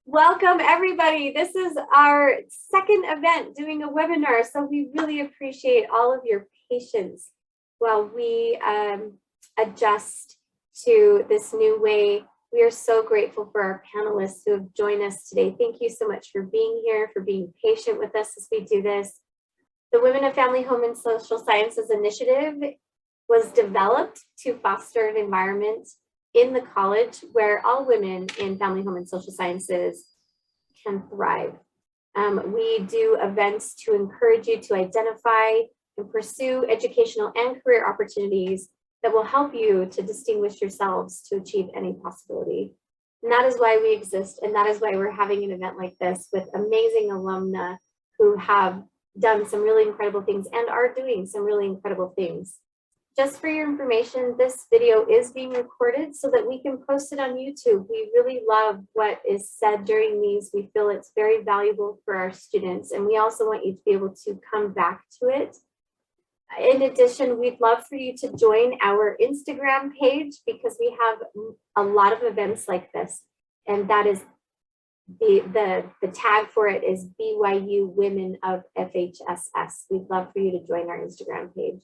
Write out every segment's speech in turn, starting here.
Welcome everybody. This is our second event doing a webinar, so we really appreciate all of your patience while we adjust to this new way. We are so grateful for our panelists who have joined us today. Thank you so much for being here, for being patient with us as we do this. The Women of Family, Home, and Social Sciences Initiative was developed to foster an environment in the college where all women in family, home, and social sciences can thrive. We do events to encourage you to identify and pursue educational and career opportunities that will help you to distinguish yourselves to achieve any possibility. And that is why we exist, and that is why we're having an event like this with amazing alumna who have done some really incredible things and are doing some really incredible things. Just for your information, this video is being recorded so that we can post it on YouTube. We really love what is said during these. We feel it's very valuable for our students, and we also want you to be able to come back to it. In addition, we'd love for you to join our Instagram page because we have a lot of events like this, and that is the tag for it is BYU Women of FHSS. We'd love for you to join our Instagram page.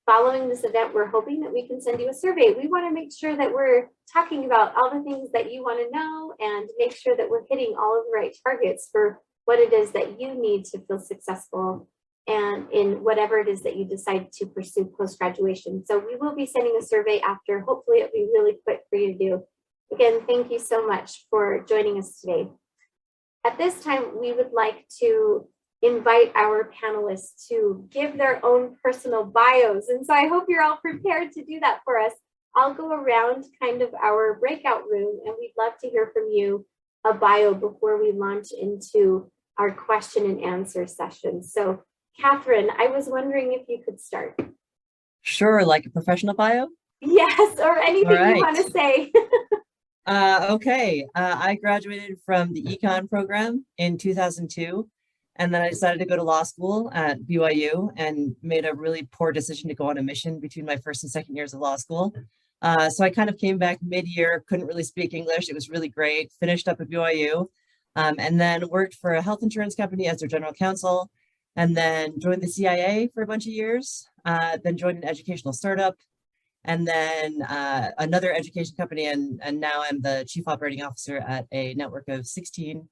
Following this event, we're hoping that we can send you a survey. We want to make sure that we're talking about all the things that you want to know and make sure that we're hitting all of the right targets for what it is that you need to feel successful and in whatever it is that you decide to pursue post-graduation. So we will be sending a survey after. Hopefully it'll be really quick for you to do. Again, thank you so much for joining us today. At this time, we would like to invite our panelists to give their own personal bios. And so I hope you're all prepared to do that for us. I'll go around kind of our breakout room and we'd love to hear from you a bio before we launch into our question and answer session. So Catherine, I was wondering if you could start. Sure, like a professional bio? Yes, or anything you want to say. Okay, I graduated from the econ program in 2002. And then I decided to go to law school at BYU and made a really poor decision to go on a mission between my first and second years of law school. So I kind of came back mid-year, couldn't really speak English. It was really great, finished up at BYU, and then worked for a health insurance company as their general counsel, and then joined the CIA for a bunch of years, then joined an educational startup, and then another education company, and now I'm the chief operating officer at a network of 16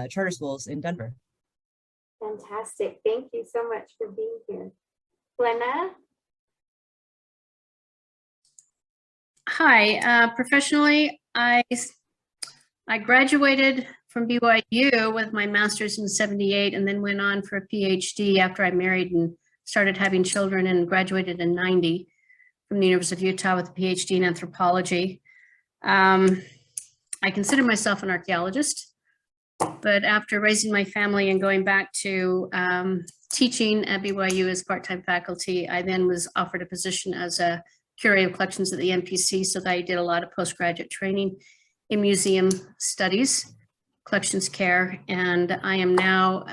charter schools in Denver. Fantastic. Thank you so much for being here. Glenna? Hi, professionally, I graduated from BYU with my master's in '78 and then went on for a PhD after I married and started having children and graduated in '90 from the University of Utah with a PhD in anthropology. I consider myself an archaeologist. But after raising my family and going back to teaching at BYU as part-time faculty, I then was offered a position as a curator of collections at the MPC, so that I did a lot of postgraduate training in museum studies, collections care, and I am now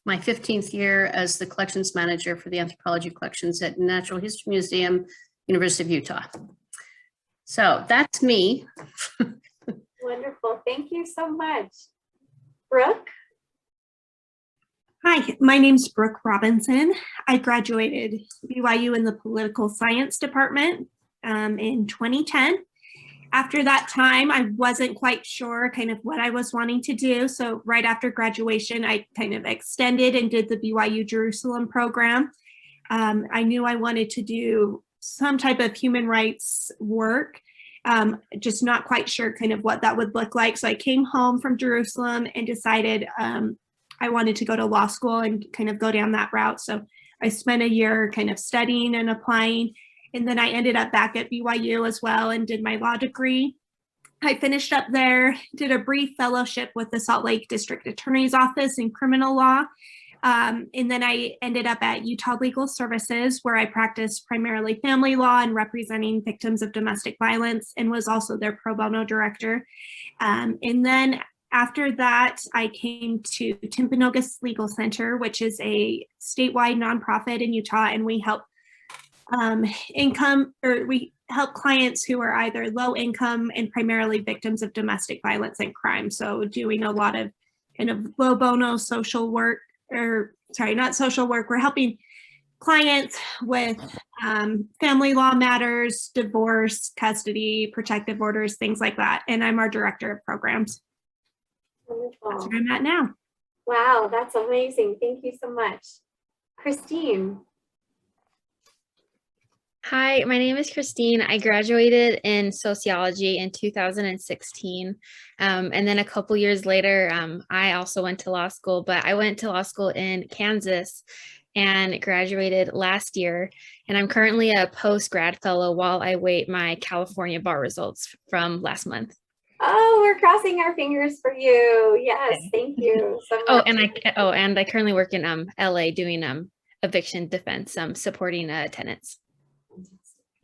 my 15th year as the collections manager for the anthropology collections at Natural History Museum, University of Utah. So that's me. Wonderful. Thank you so much. Brooke? Hi, my name's Brooke Robinson. I graduated BYU in the political science department in 2010. After that time, I wasn't quite sure kind of what I was wanting to do. So right after graduation, I kind of extended and did the BYU Jerusalem program. I knew I wanted to do some type of human rights work. Just not quite sure kind of what that would look like. So I came home from Jerusalem and decided I wanted to go to law school and kind of go down that route. So I spent a year kind of studying and applying, and then I ended up back at BYU as well and did my law degree. I finished up there, did a brief fellowship with the Salt Lake District Attorney's Office in criminal law. And then I ended up at Utah Legal Services, where I practiced primarily family law and representing victims of domestic violence, and was also their pro bono director. And then after that, I came to Timpanogos Legal Center, which is a statewide nonprofit in Utah, and we help help clients who are either low income and primarily victims of domestic violence and crime. So doing a lot of kind of pro bono social work, or sorry, not social work. We're helping clients with family law matters, divorce, custody, protective orders, things like that. And I'm our director of programs. Wonderful. That's where I'm at now. Wow, that's amazing. Thank you so much. Christine. Hi, my name is Christine. I graduated in sociology in 2016. And then a couple years later, I also went to law school, but I went to law school in Kansas and graduated last year. And I'm currently a post-grad fellow while I wait my California bar results from last month. Oh, we're crossing our fingers for you. Yes, Okay. thank you so much. And I currently work in LA doing eviction defense, supporting tenants.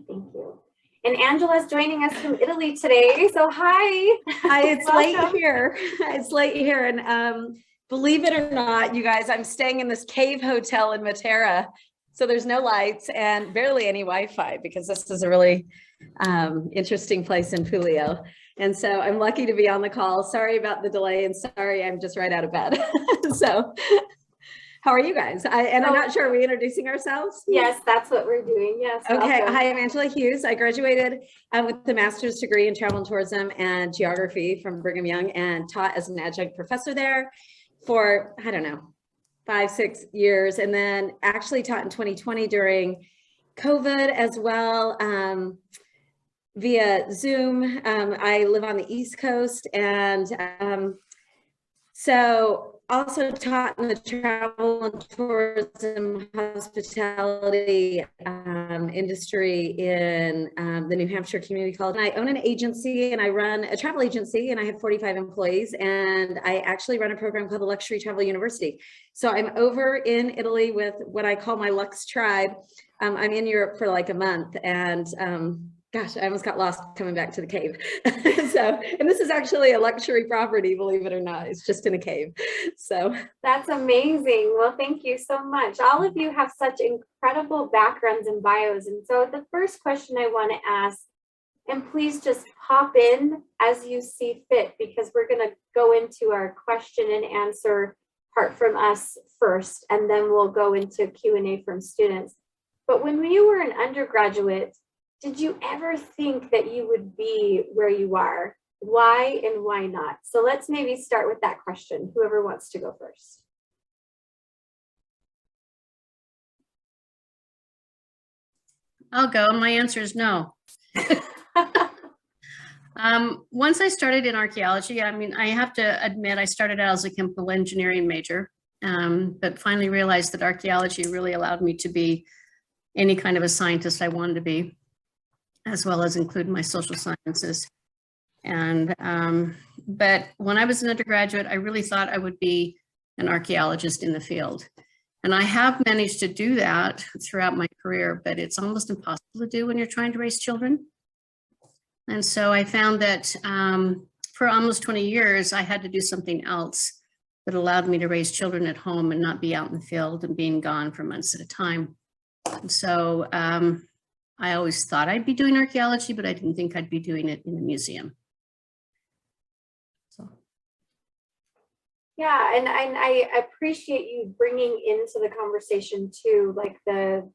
Thank you. And Angela's joining us from Italy today. So hi. Hi, it's late Welcome. here. It's late here. And believe it or not, you guys, I'm staying in this cave hotel in Matera. So there's no lights and barely any Wi-Fi because this is a really interesting place in Puglia. And so I'm lucky to be on the call. Sorry about the delay and sorry, I'm just right out of bed. So how are you guys? I'm not sure, are we introducing ourselves? Yes, that's what we're doing. Yes. Okay, welcome. hi, I'm Angela Hughes. I graduated with a master's degree in travel and tourism and geography from Brigham Young and taught as an adjunct professor there for, I don't know, 5-6 years. And then actually taught in 2020 during COVID as well via Zoom. I live on the East Coast and so also taught in the travel and tourism hospitality industry in the New Hampshire Community College. And I own an agency and I run a travel agency and I have 45 employees and I actually run a program called the Luxury Travel University. So I'm over in Italy with what I call my Lux tribe. I'm in Europe for like a month and gosh, I almost got lost coming back to the cave. And this is actually a luxury property, believe it or not. It's just in a cave. So That's amazing. Well, thank you so much. All of you have such incredible backgrounds and bios. And so the first question I want to ask, and please just pop in as you see fit, because we're going to go into our question and answer part from us first, and then we'll go into Q&A from students. But when you were an undergraduate, did you ever think that you would be where you are? Why and why not? So let's maybe start with that question. Whoever wants to go first. I'll go. My answer is no. Once I started in archaeology, I mean, I have to admit, I started out as a chemical engineering major, but finally realized that archaeology really allowed me to be any kind of a scientist I wanted to be, as well as include my social sciences. And, but when I was an undergraduate, I really thought I would be an archaeologist in the field. And I have managed to do that throughout my career, but it's almost impossible to do when you're trying to raise children. And so I found that for almost 20 years, I had to do something else that allowed me to raise children at home and not be out in the field and being gone for months at a time. And so I always thought I'd be doing archaeology, but I didn't think I'd be doing it in a museum. So. Yeah, and I appreciate you bringing into the conversation too, like the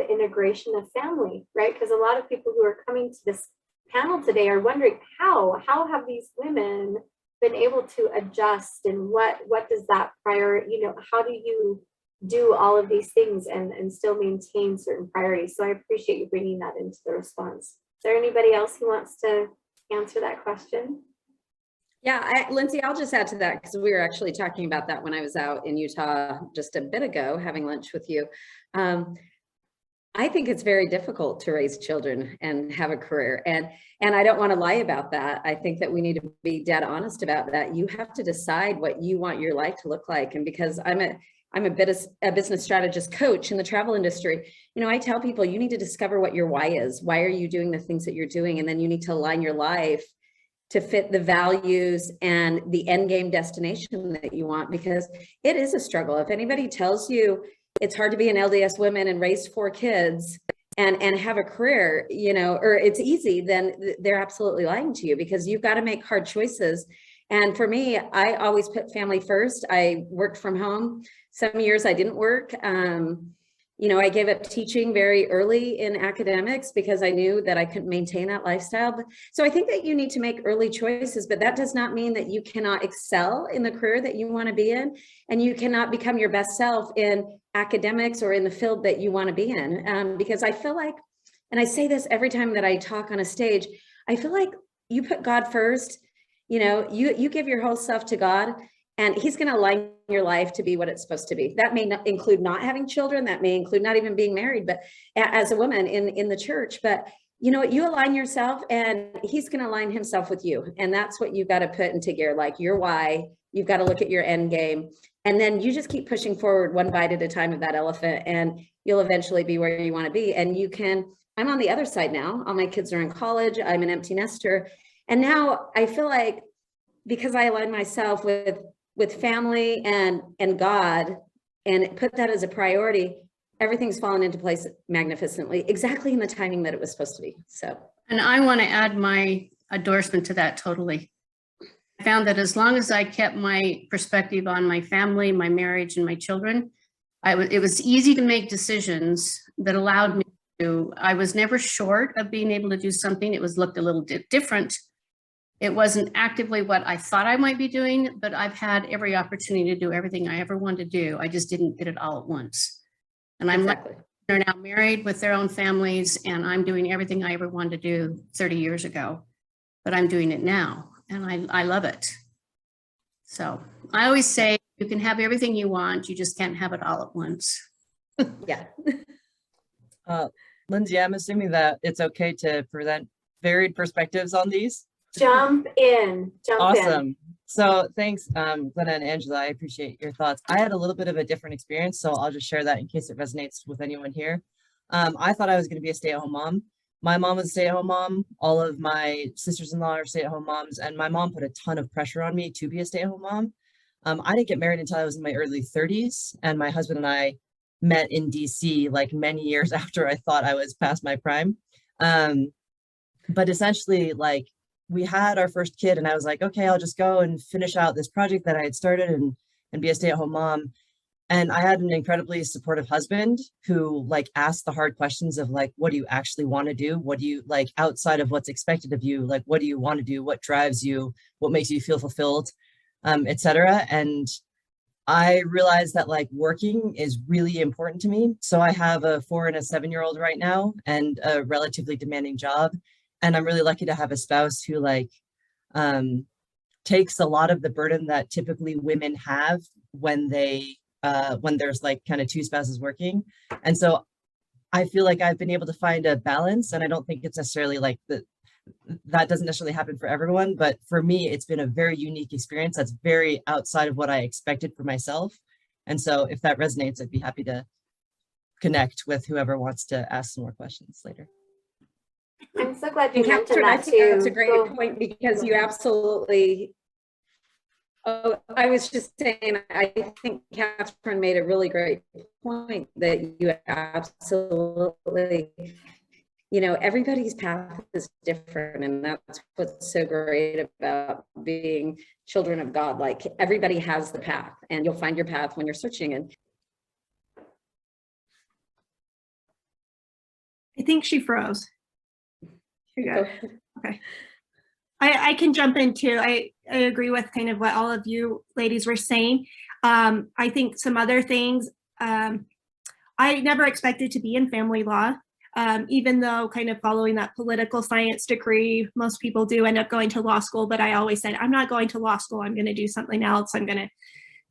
integration of family, right? Because a lot of people who are coming to this panel today are wondering how have these women been able to adjust, and what does that how do you do all of these things and still maintain certain priorities? So I appreciate you bringing that into the response. Is there anybody else who wants to answer that question? yeah, Lindsay, I'll just add to that because we were actually talking about that when I was out in Utah just a bit ago, having lunch with you. I think it's very difficult to raise children and have a career. And I don't want to lie about that. I think that we need to be dead honest about that. You have to decide what you want your life to look like. And because I'm a business strategist coach in the travel industry, I tell people you need to discover what your why is. Why are you doing the things that you're doing? And then you need to align your life to fit the values and the end game destination that you want, because it is a struggle. If anybody tells you it's hard to be an LDS woman and raise 4 kids, and have a career, you know, or it's easy, then they're absolutely lying to you, because you've got to make hard choices. And for me, I always put family first. I worked from home. Some years I didn't work. You know, I gave up teaching very early in academics because I knew that I couldn't maintain that lifestyle. So I think that you need to make early choices, but that does not mean that you cannot excel in the career that you want to be in, and you cannot become your best self in academics or in the field that you want to be in. Because I feel like, and I say this every time that I talk on a stage, I feel like you put God first. You know, you give your whole self to God, and he's going to align your life to be what it's supposed to be. That may not include not having children. That may include not even being married, but as a woman in the church. But you know, you align yourself, and he's going to align himself with you. And that's what you've got to put into gear, like your why. You've got to look at your end game. And then you just keep pushing forward one bite at a time of that elephant, and you'll eventually be where you want to be. And you can, I'm on the other side now. All my kids are in college. I'm an empty nester. And now I feel like, because I align myself with family and God, and put that as a priority, everything's fallen into place magnificently, exactly in the timing that it was supposed to be. So, And I want to add my endorsement to that totally. I found that as long as I kept my perspective on my family, my marriage, and my children, it was easy to make decisions that allowed me to, I was never short of being able to do something. It was looked a little different. It wasn't actively what I thought I might be doing, but I've had every opportunity to do everything I ever wanted to do. I just didn't get it all at once. And I'm exactly. They're now married with their own families, and I'm doing everything I ever wanted to do 30 years ago, but I'm doing it now, and I love it. So I always say you can have everything you want, you just can't have it all at once. Yeah. Lindsay, I'm assuming that it's okay to present varied perspectives on these. Jump in. Awesome. So thanks, Glenna and Angela. I appreciate your thoughts. I had a little bit of a different experience, so I'll just share that in case it resonates with anyone here. I thought I was going to be a stay-at-home mom. My mom was a stay-at-home mom. All of my sisters-in-law are stay-at-home moms, and my mom put a ton of pressure on me to be a stay-at-home mom. I didn't get married until I was in my early 30s, and my husband and I met in DC like many years after I thought I was past my prime. But essentially, like, we had our first kid, and I was like, okay, I'll just go and finish out this project that I had started and be a stay-at-home mom. And I had an incredibly supportive husband who like asked the hard questions of like, what do you actually want to do? What do you like outside of what's expected of you? Like, what do you want to do? What drives you? What makes you feel fulfilled, etc. And I realized that like working is really important to me. So I have a 4 and a 7-year-old right now, and a relatively demanding job. And I'm really lucky to have a spouse who like takes a lot of the burden that typically women have when there's like kind of two spouses working. And so I feel like I've been able to find a balance, and I don't think it's necessarily like that doesn't necessarily happen for everyone, but for me, it's been a very unique experience that's very outside of what I expected for myself. And so if that resonates, I'd be happy to connect with whoever wants to ask some more questions later. I'm so glad you And mentioned Catherine, I that think too. that's a great point, because you absolutely, oh, I was just saying, I think Catherine made a really great point that you absolutely, you know, everybody's path is different, and that's what's so great about being children of God. Like, everybody has the path, and you'll find your path when you're searching. And I think she froze. Here you go go. ahead. Okay. I can jump in too. I agree with kind of what all of you ladies were saying. I think some other things, I never expected to be in family law, even though kind of following that political science degree, most people do end up going to law school, but I always said, I'm not going to law school. I'm going to do something else. I'm going to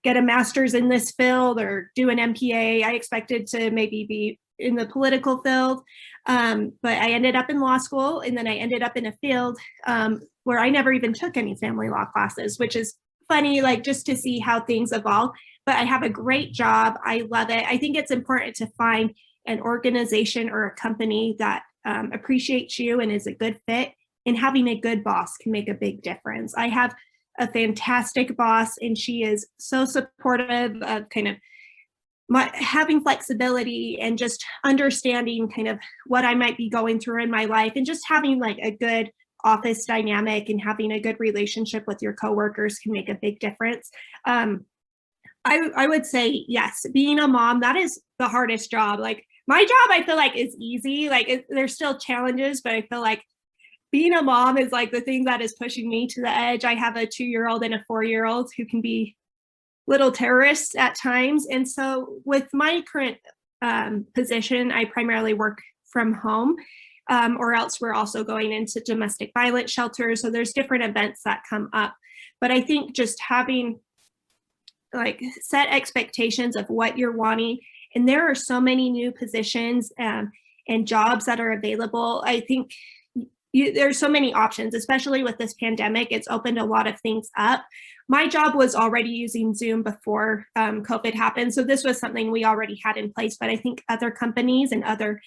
get a master's in this field or do an MPA. I expected to maybe be in the political field, but I ended up in law school, and then I ended up in a field where I never even took any family law classes, which is funny, like just to see how things evolve. But I have a great job. I love it. I think it's important to find an organization or a company that appreciates you and is a good fit, and having a good boss can make a big difference. I have a fantastic boss, and she is so supportive of kind of having flexibility and just understanding kind of what I might be going through in my life, and just having like a good office dynamic and having a good relationship with your coworkers can make a big difference. I would say yes, being a mom, that is the hardest job. Like my job, I feel like is easy. Like there's still challenges, but I feel like being a mom is like the thing that is pushing me to the edge. I have a 2-year-old and a 4-year-old who can be little terrorists at times. And so with my current position, I primarily work from home, or else we're also going into domestic violence shelters. So there's different events that come up. But I think just having like set expectations of what you're wanting, and there are so many new positions and jobs that are available. I think there's so many options, especially with this pandemic. It's opened a lot of things up. My job was already using Zoom before COVID happened. So this was something we already had in place, but I think other companies and other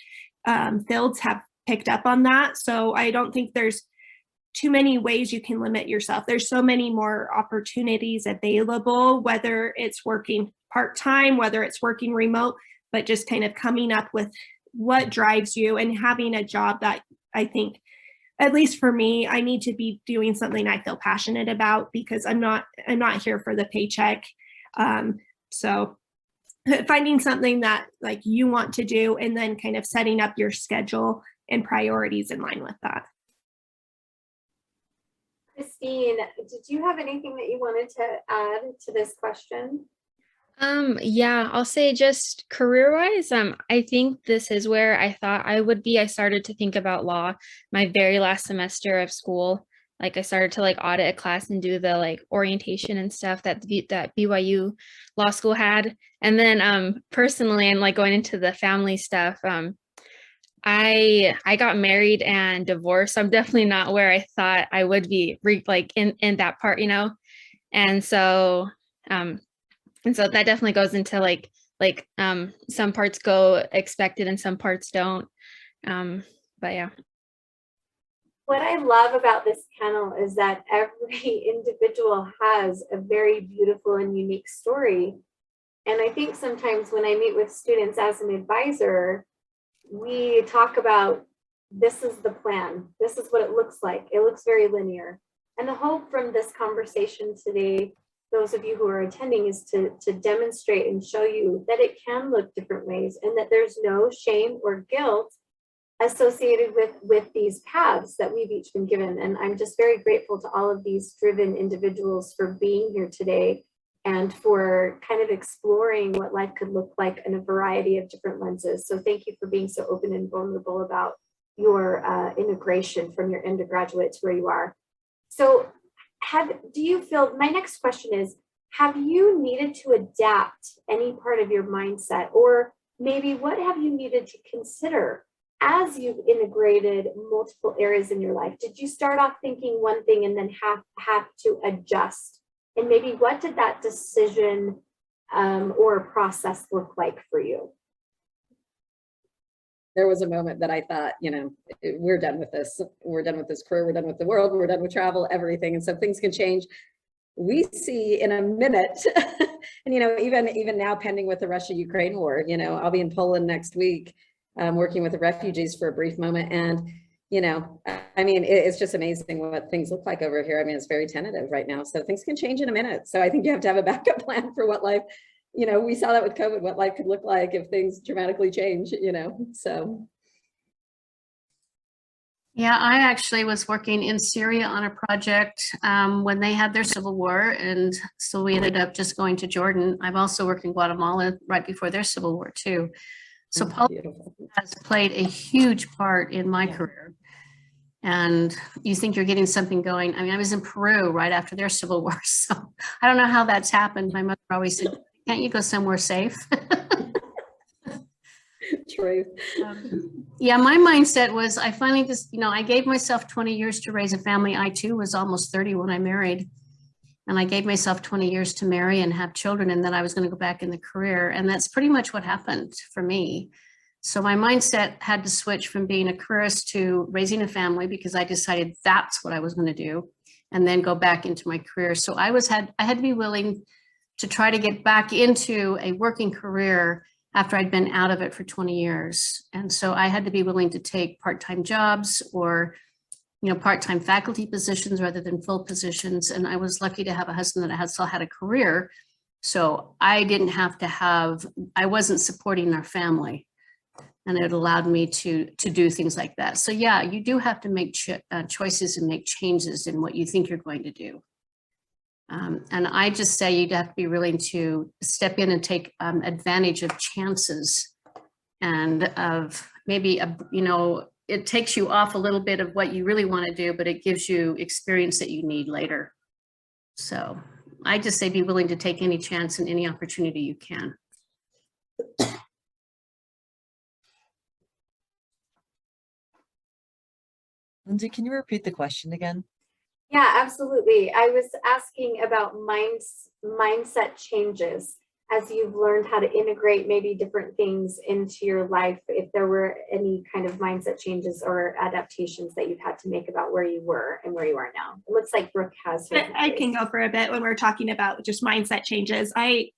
fields have picked up on that. So I don't think there's too many ways you can limit yourself. There's so many more opportunities available, whether it's working part-time, whether it's working remote, but just kind of coming up with what drives you and having a job that I think, at least for me, I need to be doing something I feel passionate about, because I'm not here for the paycheck. So finding something that like you want to do, and then kind of setting up your schedule and priorities in line with that. Christine, did you have anything that you wanted to add to this question? Yeah, I'll say just career-wise, I think this is where I thought I would be. I started to think about law my very last semester of school. Like I started to like audit a class and do the like orientation and stuff that BYU law school had. And then personally, and like going into the family stuff, I got married and divorced. So I'm definitely not where I thought I would be like in that part, you know? And so that definitely goes into like some parts go expected and some parts don't. But yeah. What I love about this panel is that every individual has a very beautiful and unique story. And I think sometimes when I meet with students as an advisor, we talk about, this is the plan, this is what it looks like. It looks very linear. And the hope from this conversation today, those of you who are attending, is to demonstrate and show you that it can look different ways, and that there's no shame or guilt associated with these paths that we've each been given. And I'm just very grateful to all of these driven individuals for being here today and for kind of exploring what life could look like in a variety of different lenses. So thank you for being so open and vulnerable about your integration from your undergraduate to where you are. So do you feel, my next question is, have you needed to adapt any part of your mindset, or maybe what have you needed to consider as you've integrated multiple areas in your life? Did you start off thinking one thing and then have to adjust? And maybe what did that decision or process look like for you? There was a moment that I thought, you know, we're done with this. We're done with this career. We're done with the world. We're done with travel, everything. And so things can change. We see in a minute, and, you know, even now pending with the Russia-Ukraine war, you know, I'll be in Poland next week, working with the refugees for a brief moment. And, you know, I mean, it's just amazing what things look like over here. I mean, it's very tentative right now. So things can change in a minute. So I think you have to have a backup plan for what life, you know, we saw that with COVID, what life could look like if things dramatically change, you know, so. Yeah, I actually was working in Syria on a project when they had their civil war, and so we ended up just going to Jordan. I've also worked in Guatemala right before their civil war too. So politics has played a huge part in my career. And you think you're getting something going. I mean, I was in Peru right after their civil war, so I don't know how that's happened. My mother always said, can't you go somewhere safe? True. Yeah, my mindset was, I finally just, you know, I gave myself 20 years to raise a family. I too was almost 30 when I married. And I gave myself 20 years to marry and have children, and then I was going to go back in the career. And that's pretty much what happened for me. So my mindset had to switch from being a careerist to raising a family, because I decided that's what I was going to do, and then go back into my career. So I had to be willing to try to get back into a working career after I'd been out of it for 20 years. And so I had to be willing to take part-time jobs or, you know, part-time faculty positions rather than full positions. And I was lucky to have a husband that still had a career. So I didn't have to I wasn't supporting our family. And it allowed me to do things like that. So yeah, you do have to make choices and make changes in what you think you're going to do. And I just say you'd have to be willing to step in and take advantage of chances and of maybe, you know, it takes you off a little bit of what you really want to do, but it gives you experience that you need later. So I just say be willing to take any chance and any opportunity you can. Lindsay, can you repeat the question again? Yeah, absolutely. I was asking about mindset changes as you've learned how to integrate maybe different things into your life, if there were any kind of mindset changes or adaptations that you've had to make about where you were and where you are now. It looks like Brooke has her I can go for a bit when we're talking about just mindset changes. I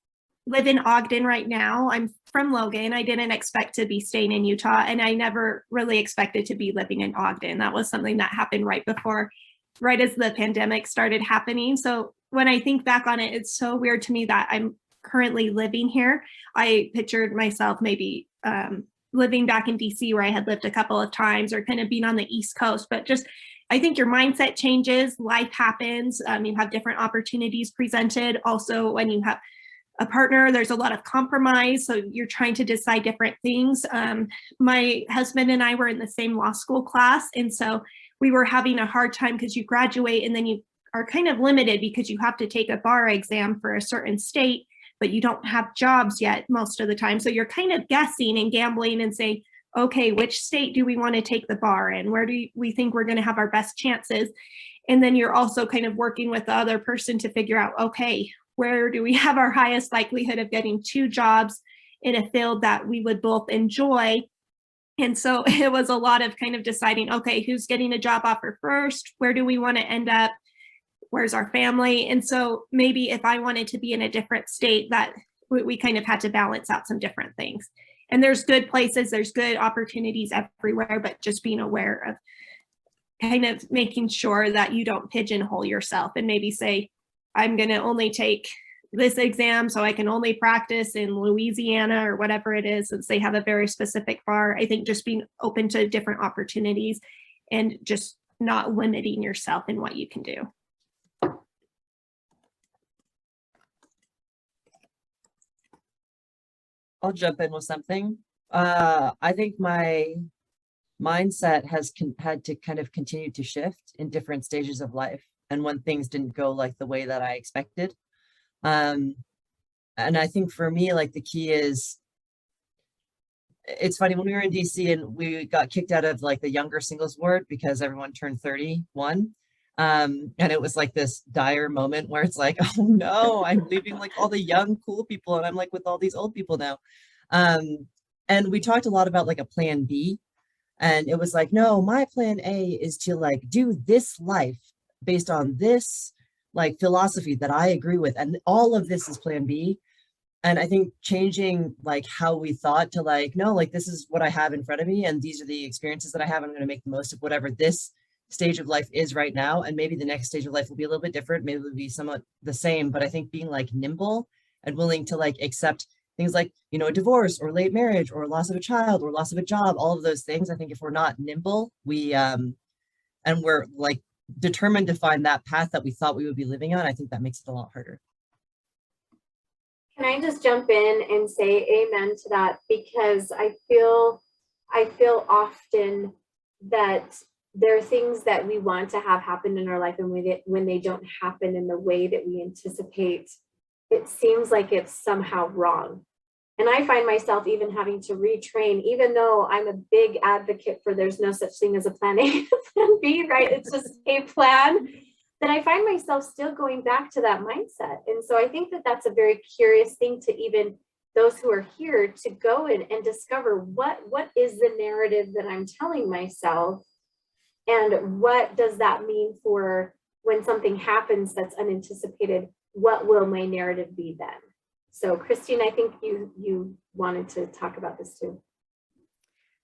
live in Ogden right now. I'm from Logan. I didn't expect to be staying in Utah, and I never really expected to be living in Ogden. That was something that happened right as the pandemic started happening. So when I think back on it, it's so weird to me that I'm currently living here. I pictured myself maybe living back in DC, where I had lived a couple of times, or kind of being on the East Coast. But just, I think your mindset changes, life happens, you have different opportunities presented. Also, when you have a partner, there's a lot of compromise. So you're trying to decide different things. My husband and I were in the same law school class. And so we were having a hard time because you graduate and then you are kind of limited because you have to take a bar exam for a certain state, but you don't have jobs yet most of the time. So you're kind of guessing and gambling and saying, okay, which state do we want to take the bar in? Where do we think we're going to have our best chances? And then you're also kind of working with the other person to figure out, okay, where do we have our highest likelihood of getting 2 jobs in a field that we would both enjoy? And so it was a lot of kind of deciding, okay, who's getting a job offer first? Where do we want to end up? Where's our family? And so maybe if I wanted to be in a different state, that we kind of had to balance out some different things. And there's good places, there's good opportunities everywhere, but just being aware of kind of making sure that you don't pigeonhole yourself and maybe say, I'm going to only take this exam so I can only practice in Louisiana or whatever it is, since they have a very specific bar. I think just being open to different opportunities and just not limiting yourself in what you can do. I'll jump in with something. I think my mindset has had to kind of continue to shift in different stages of life, and when things didn't go like the way that I expected. And I think for me, like the key is, it's funny, when we were in DC and we got kicked out of like the younger singles ward because everyone turned 31. And it was like this dire moment where it's like, oh no, I'm leaving like all the young, cool people and I'm like with all these old people now. And we talked a lot about like a plan B. And it was like, no, my plan A is to like do this life based on this like philosophy that I agree with. And all of this is plan B. And I think changing like how we thought to like, no, like this is what I have in front of me and these are the experiences that I have. I'm going to make the most of whatever this stage of life is right now. And maybe the next stage of life will be a little bit different. Maybe it'll be somewhat the same, but I think being like nimble and willing to like accept things like, you know, a divorce or late marriage or loss of a child or loss of a job, all of those things. I think if we're not nimble, and we're like determined to find that path that we thought we would be living on, I think that makes it a lot harder. Can I just jump in and say amen to that? Because I feel often that there are things that we want to have happen in our life, and when they don't happen in the way that we anticipate, it seems like it's somehow wrong. And I find myself even having to retrain, even though I'm a big advocate for there's no such thing as a plan A, plan B, right? It's just a plan. That I find myself still going back to that mindset. And so I think that that's a very curious thing to even those who are here to go in and discover what is the narrative that I'm telling myself, and what does that mean for when something happens that's unanticipated? what will my narrative be then? So Christine, I think you wanted to talk about this too.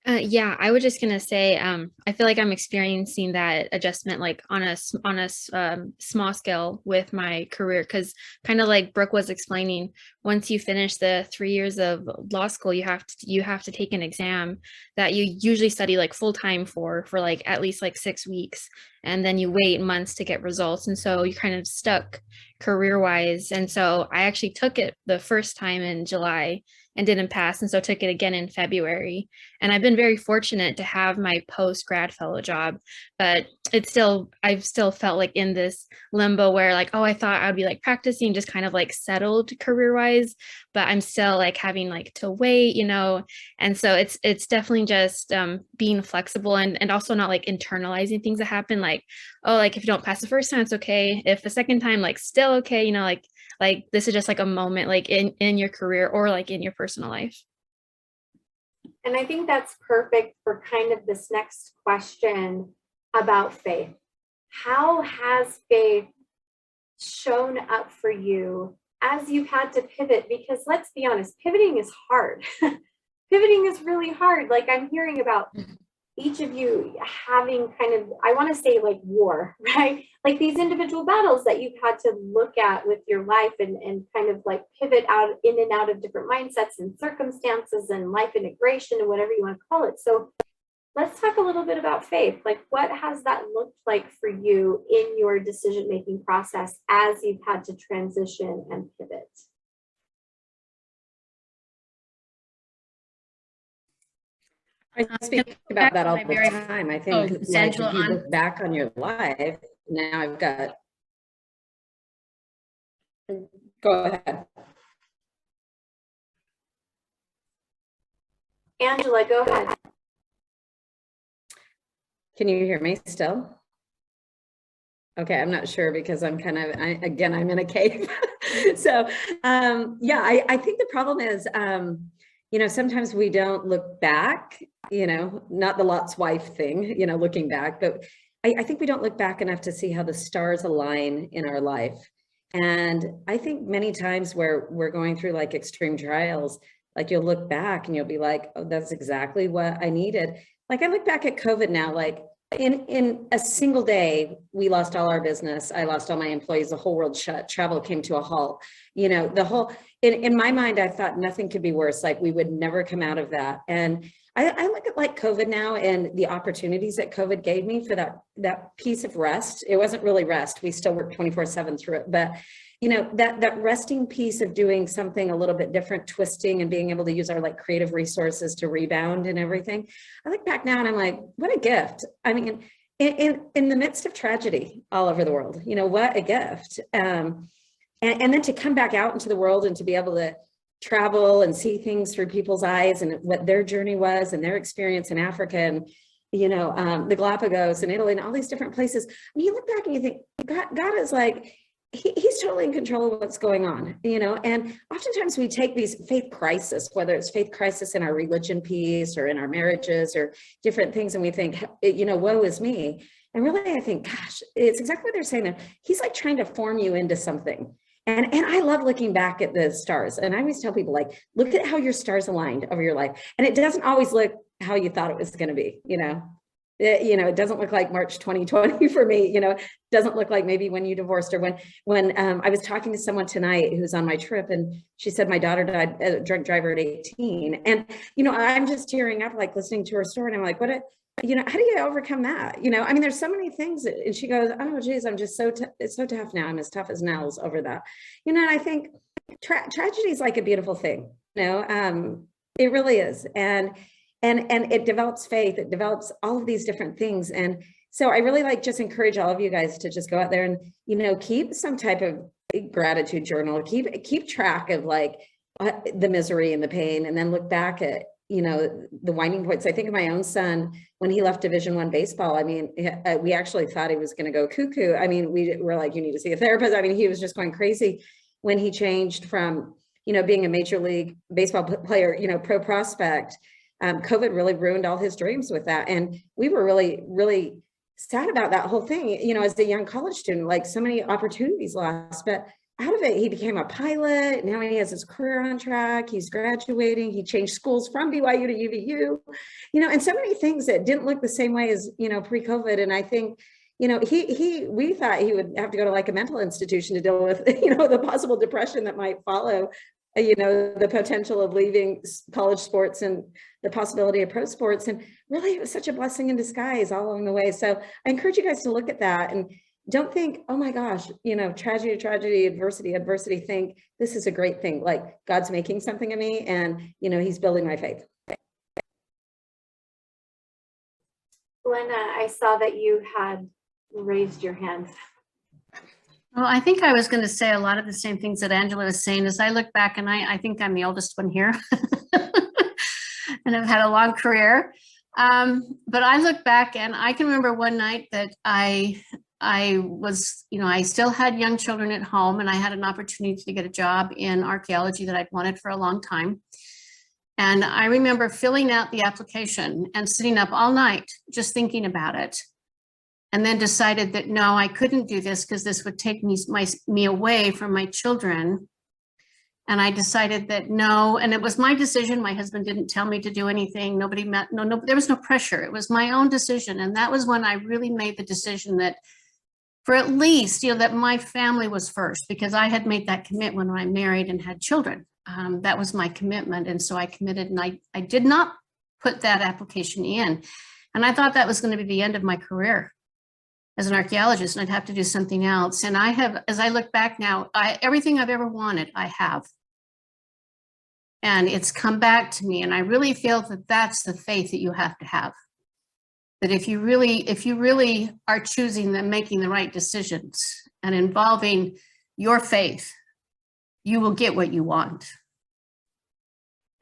Yeah, I was just gonna say, I feel like I'm experiencing that adjustment like on a small scale with my career, because kind of like Brooke was explaining, once you finish the 3 years of law school, you have to take an exam that you usually study like full time for like at least like 6 weeks, and then you wait months to get results, and so you're kind of stuck career wise. And so I actually took it the first time in July and didn't pass, and so took it again in February. And I've been very fortunate to have my post-grad fellow job, but I've still felt like in this limbo where like, oh, I thought I'd be like practicing, just kind of like settled career-wise, but I'm still like having like to wait, and so it's definitely just being flexible and also not like internalizing things that happen, like, oh, like if you don't pass the first time, it's okay. If the second time, like still okay, like this is just like a moment like in your career or like in your personal life. And I think that's perfect for kind of this next question about faith. How has faith shown up for you as you've had to pivot? Because let's be honest, pivoting is hard. Pivoting is really hard. Like I'm hearing about each of you having kind of, I want to say like war, right? Like these individual battles that you've had to look at with your life and kind of like pivot out in and out of different mindsets and circumstances and life integration and whatever you want to call it. So let's talk a little bit about faith. Like what has that looked like for you in your decision-making process as you've had to transition and pivot? I speak about that all the time. I think like, if you look back on your life, now I've got, go ahead. Angela, go ahead. Can you hear me still? Okay, I'm not sure because I'm kind of, again, I'm in a cave. So yeah, I think the problem is, sometimes we don't look back, not the Lot's wife thing, looking back, but I think we don't look back enough to see how the stars align in our life. And I think many times where we're going through like extreme trials, like you'll look back and you'll be like, oh, that's exactly what I needed. Like I look back at COVID now, like in a single day, we lost all our business. I lost all my employees, the whole world shut, travel came to a halt. The whole, in my mind, I thought nothing could be worse. Like we would never come out of that. And I look at like COVID now and the opportunities that COVID gave me for that piece of rest. It wasn't really rest. We still work 24/7 through it, but that resting piece of doing something a little bit different, twisting and being able to use our like creative resources to rebound and everything. I look back now and I'm like, what a gift. I mean, in the midst of tragedy all over the world, what a gift. And then to come back out into the world and to be able to travel and see things through people's eyes and what their journey was and their experience in Africa and, the Galapagos and Italy and all these different places. I mean, you look back and you think, God is like, he's totally in control of what's going on, and oftentimes we take these faith crisis, whether it's faith crisis in our religion piece or in our marriages or different things. And we think, woe is me. And really, I think, gosh, it's exactly what they're saying there. He's like trying to form you into something. And I love looking back at the stars. And I always tell people, like, look at how your stars aligned over your life. And it doesn't always look how you thought it was going to be, it doesn't look like March 2020 for me, it doesn't look like maybe when you divorced or when I was talking to someone tonight who's on my trip and she said my daughter died a drunk driver at 18. And, I'm just tearing up, like listening to her story. And I'm like, how do you overcome that? I mean, there's so many things and she goes, oh geez, I'm just it's so tough now. I'm as tough as nails over that. And I think tragedy is like a beautiful thing, it really is. And it develops faith, it develops all of these different things. And so I really just encourage all of you guys to just go out there and, keep some type of gratitude journal, keep track of like the misery and the pain, and then look back at, the winding points. I think of my own son, when he left Division I baseball, I mean, we actually thought he was going to go cuckoo. I mean, we were like, you need to see a therapist. I mean, he was just going crazy when he changed from, being a major league baseball player, pro prospect. COVID really ruined all his dreams with that. And we were really, really sad about that whole thing, as a young college student, like so many opportunities lost. But out of it, he became a pilot. Now he has his career on track. He's graduating. He changed schools from BYU to UVU, and so many things that didn't look the same way as, pre-COVID. And I think, we thought he would have to go to like a mental institution to deal with, the possible depression that might follow, the potential of leaving college sports and the possibility of pro sports. And really, it was such a blessing in disguise all along the way. So I encourage you guys to look at that and don't think, oh my gosh, tragedy, adversity. Think this is a great thing. Like God's making something of me and, he's building my faith. Glenna, I saw that you had raised your hand. Well, I think I was going to say a lot of the same things that Angela was saying. As I look back, and I think I'm the oldest one here, and I've had a long career. But I look back and I can remember one night that I was, I still had young children at home, and I had an opportunity to get a job in archaeology that I'd wanted for a long time. And I remember filling out the application and sitting up all night just thinking about it. And then decided that no, I couldn't do this because this would take me away from my children. And I decided that no, and it was my decision. My husband didn't tell me to do anything. There was no pressure. It was my own decision. And that was when I really made the decision that for at least, that my family was first, because I had made that commitment when I married and had children. That was my commitment. And so I committed, and I did not put that application in. And I thought that was going to be the end of my career as an archaeologist, and I'd have to do something else. And I have, as I look back now, everything I've ever wanted, I have. And it's come back to me. And I really feel that that's the faith that you have to have. That if you really are choosing and making the right decisions and involving your faith, you will get what you want.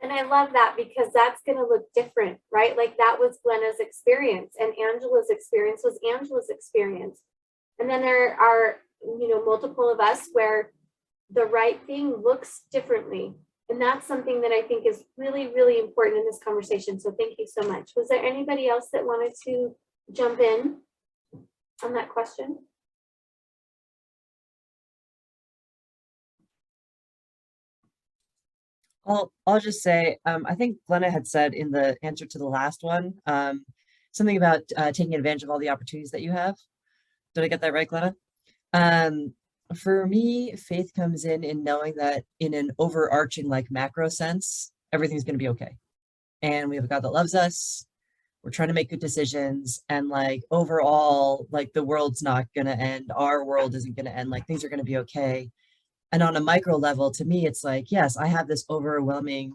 And I love that, because that's going to look different, right? Like that was Glenna's experience, and Angela's experience was Angela's experience. And then there are, multiple of us where the right thing looks differently. And that's something that I think is really, really important in this conversation. So thank you so much. Was there anybody else that wanted to jump in on that question? I'll just say, I think Glenna had said in the answer to the last one, something about taking advantage of all the opportunities that you have. Did I get that right, Glenna? For me, faith comes in knowing that in an overarching, like macro sense, everything's going to be okay. And we have a God that loves us. We're trying to make good decisions. And like overall, like the world's not going to end. Our world isn't going to end. Like things are going to be okay. And on a micro level, to me, it's like, yes, I have this overwhelming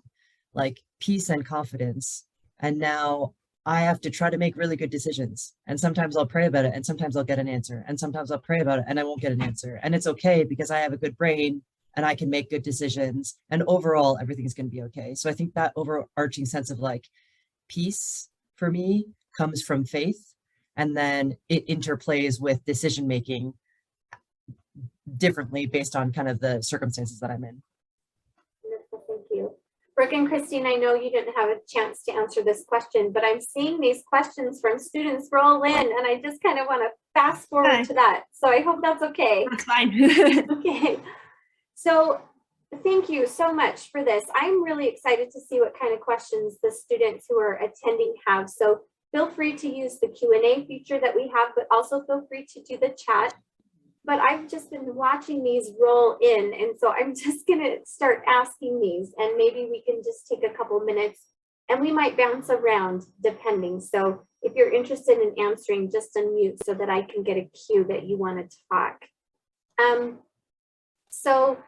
like peace and confidence. And now I have to try to make really good decisions. And sometimes I'll pray about it, and sometimes I'll get an answer. And sometimes I'll pray about it and I won't get an answer. And it's okay, because I have a good brain and I can make good decisions. And overall, everything's going to be okay. So I think that overarching sense of like peace for me comes from faith. And then it interplays with decision making differently based on kind of the circumstances that I'm in. Wonderful, thank you. Brooke and Christine, I know you didn't have a chance to answer this question, but I'm seeing these questions from students roll in, and I just kind of want to fast forward to that. So I hope that's okay. That's fine. Okay. So thank you so much for this. I'm really excited to see what kind of questions the students who are attending have. So feel free to use the Q&A feature that we have, but also feel free to do the chat. But I've just been watching these roll in, and so I'm just going to start asking these, and maybe we can just take a couple minutes, and we might bounce around depending. So if you're interested in answering, just unmute so that I can get a cue that you want to talk. So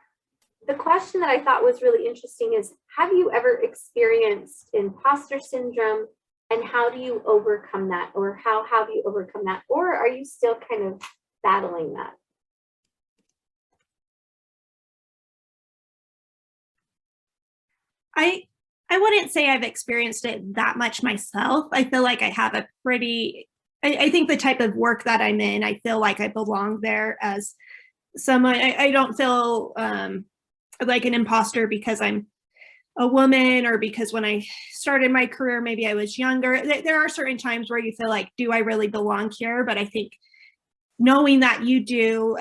the question that I thought was really interesting is, have you ever experienced imposter syndrome, and how do you overcome that? Or how have you overcome that? Or are you still kind of battling that? I wouldn't say I've experienced it that much myself. I feel like I have a pretty, I think the type of work that I'm in, I feel like I belong there as someone. I don't feel like an imposter because I'm a woman, or because when I started my career, maybe I was younger. There are certain times where you feel like, do I really belong here? But I think knowing that you do,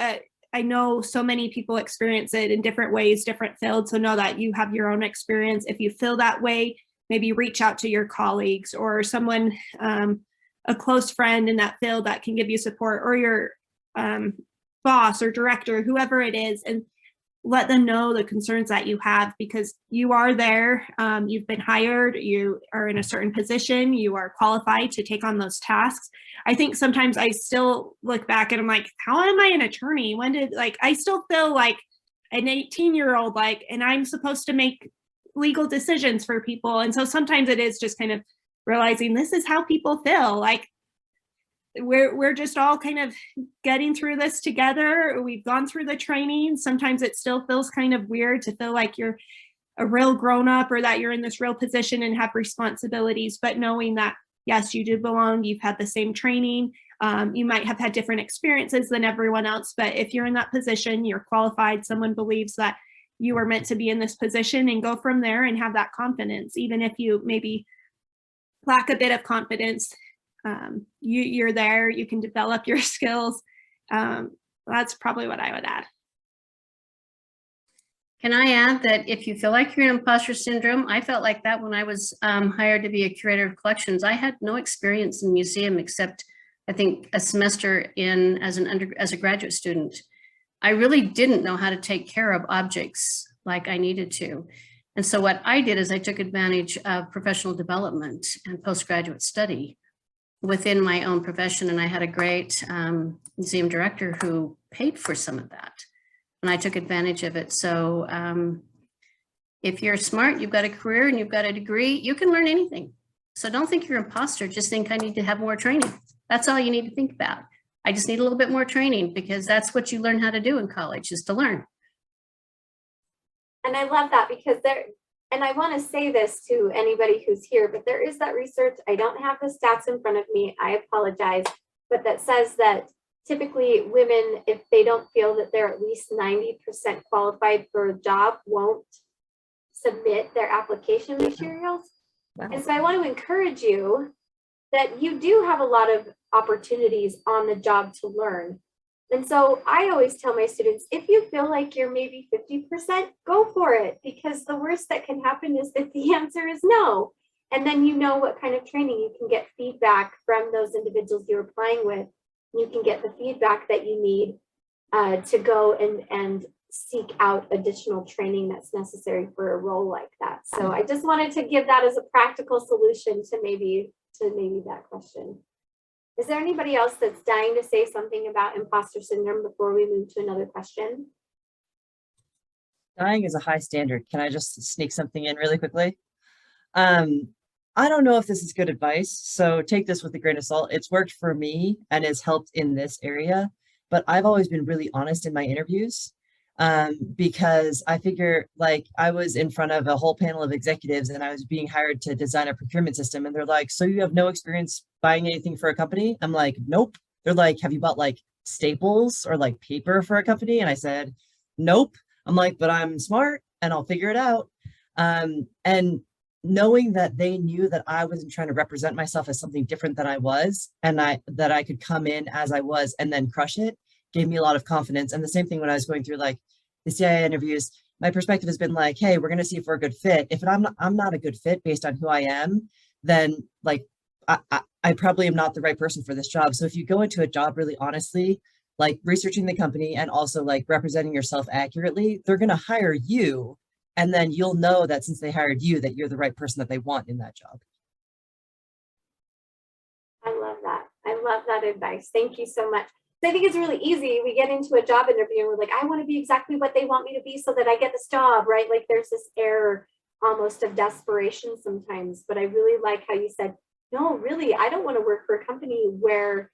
I know so many people experience it in different ways, different fields. So know that you have your own experience. If you feel that way, maybe reach out to your colleagues or someone, a close friend in that field that can give you support, or your boss or director, whoever it is, and let them know the concerns that you have, because you are there, you've been hired, you are in a certain position, you are qualified to take on those tasks. I think sometimes I still look back and I'm like, how am I an attorney? When did, like, I still feel like an 18-year-old, like, and I'm supposed to make legal decisions for people. And so sometimes it is just kind of realizing this is how people feel. Like, we're just all kind of getting through this together. We've gone through the training. Sometimes it still feels kind of weird to feel like you're a real grown-up or that you're in this real position and have responsibilities, but knowing that, yes, you do belong, you've had the same training, you might have had different experiences than everyone else, but if you're in that position, you're qualified, someone believes that you are meant to be in this position, and go from there and have that confidence. Even if you maybe lack a bit of confidence, you're there, you can develop your skills. That's probably what I would add. Can I add that if you feel like you're in imposter syndrome, I felt like that when I was hired to be a curator of collections. I had no experience in museum except, I think, a semester in as a graduate student. I really didn't know how to take care of objects like I needed to. And so what I did is I took advantage of professional development and postgraduate study within my own profession. And I had a great museum director who paid for some of that. And I took advantage of it. So if you're smart, you've got a career and you've got a degree, you can learn anything. So don't think you're an imposter, just think I need to have more training. That's all you need to think about. I just need a little bit more training, because that's what you learn how to do in college, is to learn. And I love that, because and I want to say this to anybody who's here, but there is that research, I don't have the stats in front of me, I apologize, but that says that typically women, if they don't feel that they're at least 90% qualified for a job, won't submit their application materials. Wow. And so I want to encourage you that you do have a lot of opportunities on the job to learn. And so I always tell my students, if you feel like you're maybe 50%, go for it, because the worst that can happen is that the answer is no. And then you know what kind of training you can get, feedback from those individuals you're applying with. You can get the feedback that you need to go and seek out additional training that's necessary for a role like that. So I just wanted to give that as a practical solution to maybe that question. Is there anybody else that's dying to say something about imposter syndrome before we move to another question? Dying is a high standard. Can I just sneak something in really quickly? I don't know if this is good advice, so take this with a grain of salt. It's worked for me and has helped in this area, but I've always been really honest in my interviews, because I figure, like, I was in front of a whole panel of executives and I was being hired to design a procurement system, and they're like, so you have no experience buying anything for a company? I'm like, nope. They're like, have you bought like staples or like paper for a company? And I said, nope. I'm like, but I'm smart and I'll figure it out. And knowing that they knew that I wasn't trying to represent myself as something different than I was, and that I could come in as I was and then crush it, gave me a lot of confidence. And the same thing when I was going through like the CIA interviews, my perspective has been like, hey, we're going to see if we're a good fit. If I'm not a good fit based on who I am, then like I probably am not the right person for this job. So if you go into a job really honestly, like researching the company and also like representing yourself accurately, they're going to hire you. And then you'll know that since they hired you, that you're the right person that they want in that job. I love that. I love that advice. Thank you so much. So I think it's really easy. We get into a job interview and we're like, I want to be exactly what they want me to be so that I get this job, right? Like there's this air almost of desperation sometimes, but I really like how you said, no, really, I don't want to work for a company where